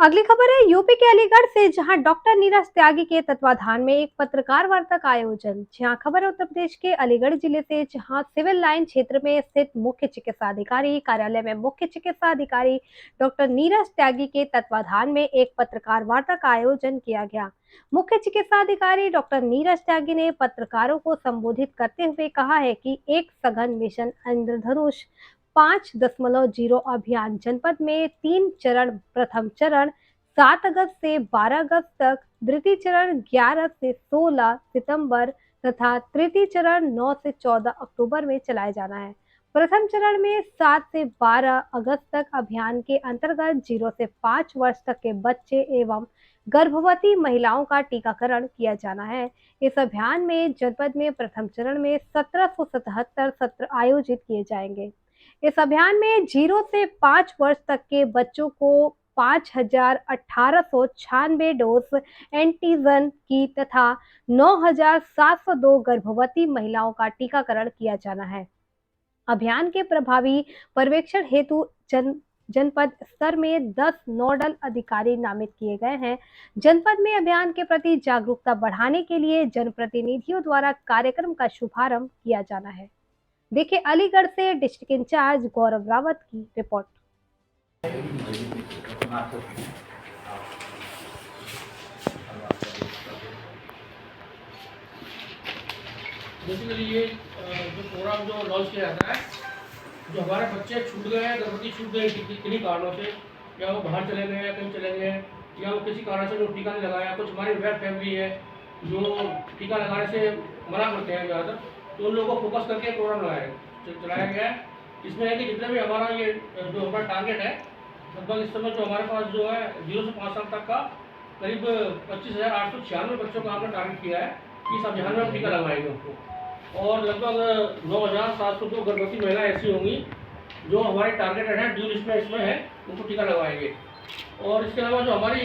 अगली खबर है यूपी के अलीगढ़ से, जहां डॉक्टर नीरज त्यागी के तत्वाधान में एक पत्रकार वार्ता का आयोजन। जहां खबर है उत्तर प्रदेश के अलीगढ़ जिले से, जहां सिविल लाइन क्षेत्र में स्थित मुख्य चिकित्सा अधिकारी कार्यालय में मुख्य चिकित्सा अधिकारी डॉक्टर नीरज त्यागी के तत्वाधान में एक पत्रकार वार्ता का आयोजन किया गया। मुख्य चिकित्सा अधिकारी डॉक्टर नीरज त्यागी ने पत्रकारों को संबोधित करते हुए कहा है कि एक सघन मिशन इंद्रधनुष 5.0 अभियान जनपद में 3 चरण, प्रथम चरण 7 अगस्त से 12 अगस्त तक, द्वितीय चरण 11 से 16 सितंबर तथा तृतीय चरण 9 से 14 अक्टूबर में चलाया जाना है। प्रथम चरण में 7 से 12 अगस्त तक अभियान के अंतर्गत 0 से 5 वर्ष तक के बच्चे एवं गर्भवती महिलाओं का टीकाकरण किया जाना है। इस अभियान में जनपद में प्रथम चरण में 1777 सत्र आयोजित किए जाएंगे। इस अभियान में 0 से 5 वर्ष तक के बच्चों को 5,1896 डोज एंटीजन की तथा 9,702 गर्भवती महिलाओं का टीकाकरण किया जाना है। अभियान के प्रभावी पर्यवेक्षण हेतु जनपद स्तर में 10 नोडल अधिकारी नामित किए गए हैं। जनपद में अभियान के प्रति जागरूकता बढ़ाने के लिए जनप्रतिनिधियों द्वारा कार्यक्रम का शुभारंभ किया जाना है। देखिए अलीगढ़ से डिस्ट्रिक्ट इंचार्ज गौरव रावत की रिपोर्ट। बेसिकली ये जो प्रोग्राम जो लॉन्च किया जाता है, जो हमारे बच्चे छूट गए हैं, गर्भवती छूट गई किन्हीं कारणों से, या वो बाहर चले गए या कहीं चले गए, या वो किसी कारण से जो टीका नहीं लगाया, कुछ हमारी वेब फैमिली है जो टीका लगाने से मना करते हैं ज़्यादातर, तो उन लोगों को फोकस करके प्रोग्राम चलाया गया है। इसमें है कि जितने भी हमारा ये जो हमारा टारगेट है, लगभग इस समय जो हमारे पास जो है 0 से 5 साल तक का करीब 25,896 बच्चों को हमने टारगेट किया है। इस अभियान में हम टीका लगवाएंगे उनको, और लगभग 9,702 गर्भवती महिलाएं ऐसी होंगी जो हमारे टारगेटेड हैं, ड्यू लिस्ट में इसमें है, उनको टीका लगवाएंगे। और इसके अलावा जो हमारी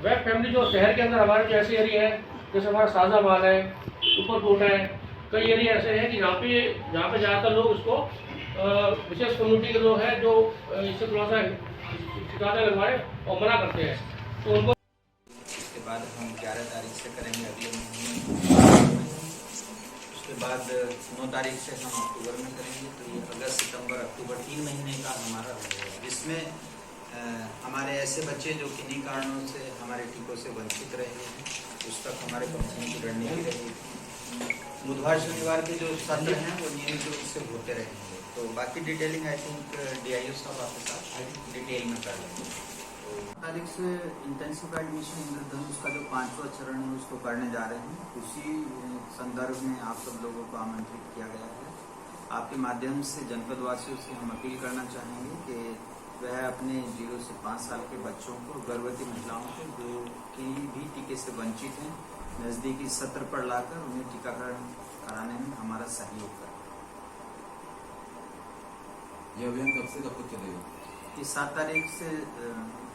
वेब फैमिली जो शहर के अंदर हमारे जो ऐसे एरिया है, जैसे हमारा साजामाल है, ऊपरकोट है, कई एरिया ऐसे हैं कि जहाँ पे ज़्यादातर लोग इसको विशेष कम्युनिटी के लोग हैं जो इससे थोड़ा सा ज़्यादा लगवाए और मना करते हैं, तो उनको इसके बाद हम 11 तारीख से करेंगे अगले महीने। उसके बाद 9 तारीख से हम अक्टूबर में करेंगे। तो ये अगस्त सितंबर अक्टूबर 3 महीने का हमारा रहेगा, जिसमें हमारे ऐसे बच्चे जो किन्हीं कारणों से हमारे टीकों से वंचित रहे हैं, उस तक हमारे कंपनी की रणनीति रहेगी। बुधवार शनिवार के जो सत्र हैं वो नियमित रूप से होते रहेंगे। तो बाकी डिटेलिंग आई थिंक DIO साहब आपके साथ डिटेल में कर लेंगे। तारीख से इंटेंसिफाइड मिशन इंद्रधनुष का जो 5वां चरण है उसको करने जा रहे हैं। उसी संदर्भ में आप सब लोगों को आमंत्रित किया गया है। आपके माध्यम से जनपद वासियों से हम अपील करना चाहेंगे कि वह अपने 0 से 5 साल के बच्चों को, गर्भवती महिलाओं को जो किसी भी टीके से वंचित हैं, नजदीकी सत्र पर लाकर उन्हें टीकाकरण कराने में हमारा सहयोग करें। ये अभियान कब से कब तक चलेगा? ये 7 तारीख से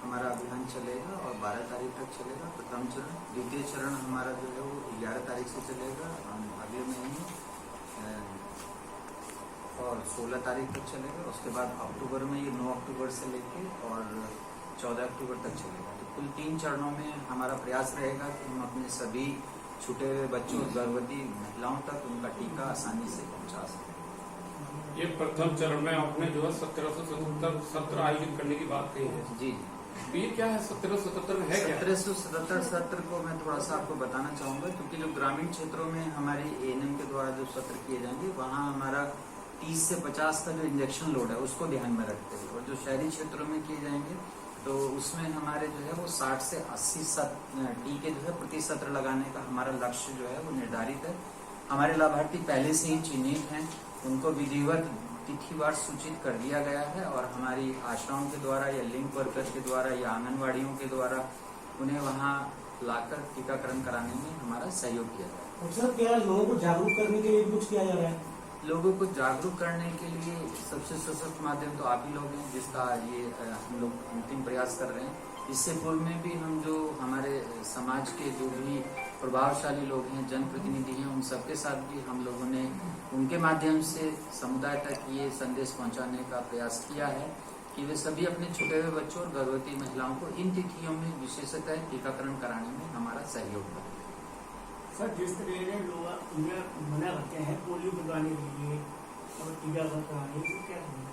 हमारा अभियान चलेगा और 12 तारीख तक चलेगा प्रथम चरण। द्वितीय चरण हमारा जो है वो 11 तारीख से चलेगा अगले महीने, और 16 तारीख तक चलेगा। उसके बाद अक्टूबर में ये 9 अक्टूबर से लेके और 14 अक्टूबर तक चलेगा। तो कुल 3 चरणों में हमारा प्रयास रहेगा कि हम अपने सभी छूटे हुए बच्चों, गर्भवती महिलाओं तक उनका टीका आसानी से पहुंचा सकें। ये प्रथम चरण में आपने जो है 1777 सत्र आयोजित करने की बात कही है। जी, ये क्या है 1777 में है क्या? 1777 सत्र को मैं थोड़ा सा आपको बताना चाहूंगा, क्योंकि जो ग्रामीण क्षेत्रों में हमारी ANM के द्वारा जो सत्र किए जाएंगे, वहाँ हमारा 30 से 50 का जो इंजेक्शन लोड है उसको ध्यान में रखते हुए, और जो शहरी क्षेत्रों में किए जाएंगे तो उसमें हमारे जो है वो 60 से 80 टीके जो है प्रति सत्र लगाने का हमारा लक्ष्य जो है वो निर्धारित है। हमारे लाभार्थी पहले से ही चिन्हित हैं, उनको विधिवत तिथिवार सूचित कर दिया गया है, और हमारी आशाओं के द्वारा या लिंक वर्कर के द्वारा या आंगनवाड़ियों के द्वारा उन्हें वहाँ लाकर टीकाकरण कराने में हमारा सहयोग किया जाए। और सर, क्या लोगों को जागरूक करने के लिए कुछ किया जा रहा है? लोगों को जागरूक करने के लिए सबसे सशक्त माध्यम तो आप ही लोग हैं, जिसका ये हम लोग अंतिम प्रयास कर रहे हैं। इससे पूर्व में भी हम जो हमारे समाज के जो भी प्रभावशाली लोग हैं, जनप्रतिनिधि हैं, उन सबके साथ भी हम लोगों ने उनके माध्यम से समुदाय तक ये संदेश पहुंचाने का प्रयास किया है कि वे सभी अपने छूटे हुए बच्चों और गर्भवती महिलाओं को इन तिथियों में विशेषतः टीकाकरण कराने में हमारा सहयोग करें। सर, जिस तरह से लोग उन्हें मना करते हैं पोलियो पिलवाने के लिए और टीकाकरण कराने के लिए, क्या करें?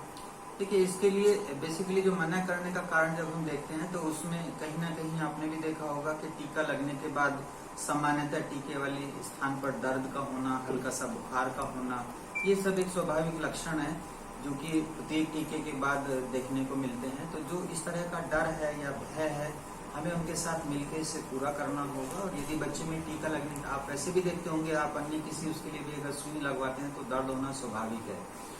देखिए, इसके लिए बेसिकली जो मना करने का कारण जब हम देखते हैं तो उसमें कहीं ना कहीं आपने भी देखा होगा कि टीका लगने के बाद सामान्यतः टीके वाले स्थान पर दर्द का होना, हल्का सा बुखार का होना, ये सब एक स्वाभाविक लक्षण है जो कि प्रत्येक टीके के बाद देखने को मिलते हैं। तो जो इस तरह का डर है या भय है, हमें उनके साथ मिलकर इसे पूरा करना होगा। और यदि बच्चे में टीका लगने का, आप वैसे भी देखते होंगे, आप अन्य किसी उसके लिए भी अगर सुई लगवाते हैं तो दर्द होना स्वाभाविक है।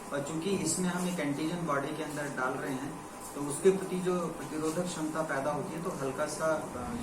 और चूंकि इसमें हम एक एंटीजन बॉडी के अंदर डाल रहे हैं तो उसके प्रति जो प्रतिरोधक क्षमता पैदा होती है, तो हल्का सा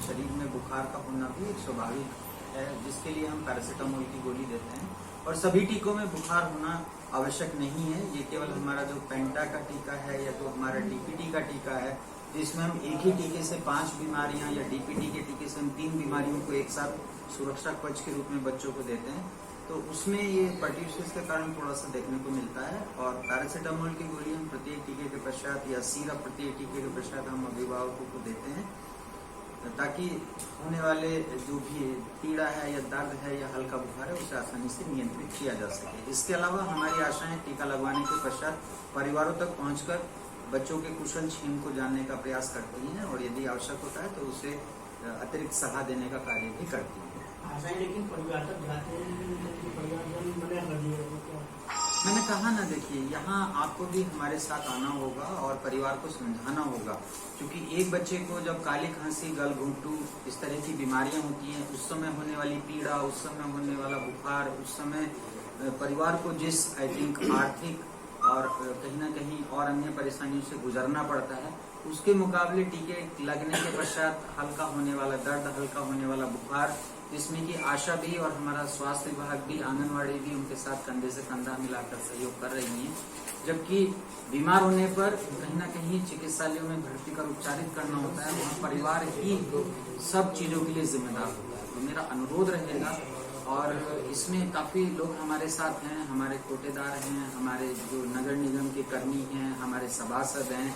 शरीर में बुखार का होना भी एक स्वाभाविक है, जिसके लिए हम पैरासीटामोल की गोली देते हैं। और सभी टीकों में बुखार होना आवश्यक नहीं है। ये केवल हमारा जो पेंटा का टीका है या तो हमारा डीपीटी का टीका है, जिसमें हम एक ही टीके से 5 बीमारियां, या डीपीटी के टीके से हम 3 बीमारियों को एक साथ सुरक्षा कवच के रूप में बच्चों को देते हैं, तो उसमें ये पर्ट्यूसिस के कारण थोड़ा सा देखने को मिलता है। और पैरासीटामोल की गोली हम प्रत्येक टीके के पश्चात, या सिरप प्रत्येक टीके के पश्चात हम अभिभावकों को देते हैं, ताकि होने वाले जो भी पीड़ा है या दर्द है या हल्का बुखार है उसे आसानी से नियंत्रित किया जा सके। इसके अलावा हमारी आशाएं टीका लगवाने के पश्चात परिवारों तक पहुंचकर बच्चों के कुशल क्षेम को जानने का प्रयास करती हैं, और यदि आवश्यक होता है तो उसे अतिरिक्त सलाह देने का कार्य भी करती हैं। आशाएं लेकिन परिवार तक जाते हैं, लेकिन परिवारजन मना कर दिया तो क्या? मैंने कहा ना, देखिए, यहाँ आपको भी हमारे साथ आना होगा और परिवार को समझाना होगा, क्योंकि एक बच्चे को जब काली खांसी, गलघोंटू, इस तरह की बीमारियां होती हैं, उस समय होने वाली पीड़ा, उस समय होने वाला बुखार, उस समय परिवार को जिस आई थिंक आर्थिक और कहीं ना कहीं और अन्य परेशानियों से गुजरना पड़ता है, उसके मुकाबले टीके लगने के पश्चात हल्का होने वाला दर्द, हल्का होने वाला बुखार, जिसमें कि आशा भी और हमारा स्वास्थ्य विभाग भी, आंगनवाड़ी भी उनके साथ कंधे से कंधा मिलाकर सहयोग कर रही है। जबकि बीमार होने पर कहीं ना कहीं चिकित्सालयों में भर्ती कर उपचारित करना होता है, वहाँ परिवार ही सब चीजों के लिए जिम्मेदार होता है। तो मेरा अनुरोध रहेगा, और इसमें काफी लोग हमारे साथ हैं, हमारे कोटेदार हैं, हमारे जो नगर निगम के कर्मी हैं, हमारे सभासद हैं,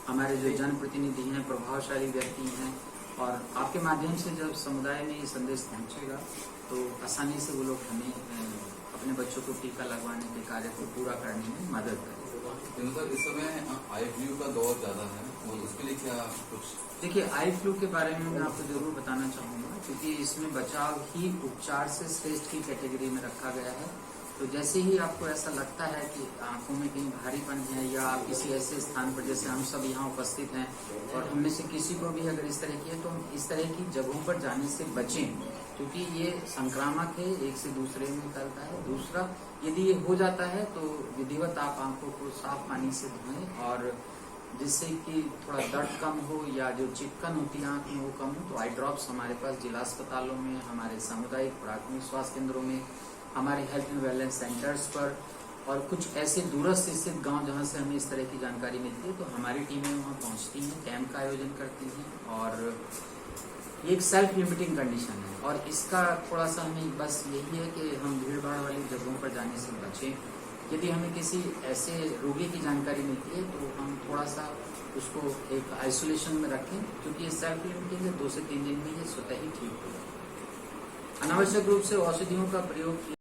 हमारे जो जनप्रतिनिधि हैं, प्रभावशाली व्यक्ति हैं, और आपके माध्यम से जब समुदाय में ये संदेश पहुंचेगा तो आसानी से वो लोग हमें अपने बच्चों को टीका लगवाने के कार्य को पूरा करने में मदद करेंगे। सर, इस समय आई फ्लू का दौर ज्यादा है, और उसके लिए क्या कुछ? देखिए, आई फ्लू के बारे में मैं आपको जरूर बताना चाहूंगा, क्योंकि इसमें बचाव ही उपचार से श्रेष्ठ की कैटेगरी में रखा गया है। तो जैसे ही आपको ऐसा लगता है कि आंखों में कहीं भारीपन है, या आप किसी ऐसे स्थान पर, जैसे हम सब यहाँ उपस्थित हैं, और हम में से किसी को भी अगर इस तरह की है, तो हम इस तरह की जगहों पर जाने से बचें, क्योंकि ये संक्रामक है, एक से दूसरे में निकलता है। दूसरा, यदि ये हो जाता है तो विधिवत आप आंखों को साफ पानी से धोएं, और जिससे कि थोड़ा दर्द कम हो या जो चिपकन होती है आंख में वो कम हो, तो आई ड्रॉप्स हमारे पास जिला अस्पतालों में, हमारे सामुदायिक प्राथमिक स्वास्थ्य केंद्रों में, हमारे हेल्थ एंड वेलनेस सेंटर्स पर, और कुछ ऐसे दूरस्थ स्थित गांव जहां से हमें इस तरह की जानकारी मिलती है, तो हमारी टीमें वहां पहुंचती हैं, कैंप का आयोजन करती हैं। और ये एक सेल्फ लिमिटिंग कंडीशन है, और इसका थोड़ा सा हमें बस यही है कि हम भीड़ भाड़ वाली जगहों पर जाने से बचें। यदि हमें किसी ऐसे रोगी की जानकारी मिलती है तो हम थोड़ा सा उसको एक आइसोलेशन में रखें, क्योंकि ये सेल्फ लिमिटिंग है, 2 से 3 दिन में ये स्वतः ही ठीक हो जाए। अनावश्यक रूप से औषधियों का प्रयोग